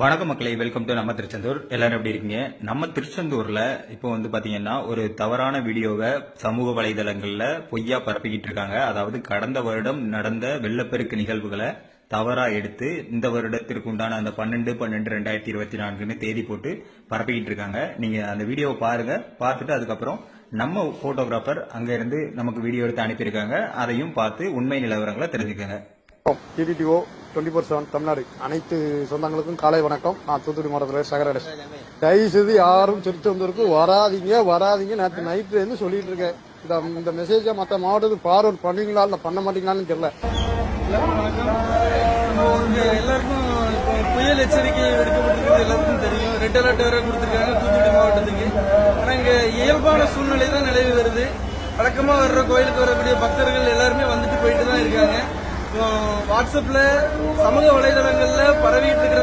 வணக்கம் மக்களை, welcome to நம்ம திருச்செந்தூர். எல்லாரும் எப்படி இருக்கீங்க? நம்ம திருச்செந்தூர்ல இப்போ பாத்தீங்கன்னா ஒரு தவறான வீடியோவை சமூக வலைதளங்கள்ல பொய்யா பரப்பிக்கிட்டு இருக்காங்க. அதாவது கடந்த வருடம் நடந்த வெள்ளப்பெருக்கு நிகழ்வுகளை தவறா எடுத்து இந்த வருடத்திற்கு உண்டான அந்த 12/12/2024 தேதி போட்டு பரப்பிக்கிட்டு இருக்காங்க. நீங்க அந்த வீடியோவை பாருங்க. பார்த்துட்டு அதுக்கப்புறம் நம்ம போட்டோகிராஃபர் அங்க இருந்து நமக்கு வீடியோ எடுத்து அனுப்பியிருக்காங்க. அதையும் பார்த்து உண்மை நிலவரங்களை தெரிஞ்சுக்கங்க. டிடிடிஓ 24/7 தமிழ்நாடு அனைத்து சொந்தங்களுக்கும் காலை வணக்கம். நான் தூத்துக்குடி மாவட்டத்தில் சகரடேஷ். தயவு செய்து யாரும் திருச்செந்தூருக்கு வராதீங்க. நேற்று நைட்டு இருந்து சொல்லிட்டு இருக்கேன். இந்த மெசேஜை மற்ற மாவட்டத்துக்கு ஃபார்வர்ட் பண்ணுவீங்களா இல்ல பண்ண மாட்டீங்களான்னு தெரியல. எல்லாருக்கும் புயல் எச்சரிக்கை விடுக்கப்பட்டிருக்கிறது எல்லாருக்கும் தெரியும். ரெட் அலர்ட் வேற கொடுத்திருக்காங்க தூத்துக்குடி மாவட்டத்துக்கு. ஆனா இங்க இயல்பான சூழ்நிலை தான் நிலவி வருது. வழக்கமா வர்ற கோயிலுக்கு வரக்கூடிய பக்தர்கள் எல்லாருமே வந்துட்டு போயிட்டு தான் இருக்காங்க. வாட்ஸ்அப்ல சமூக வலைதளங்கள்ல பரவிட்டு இருக்கிற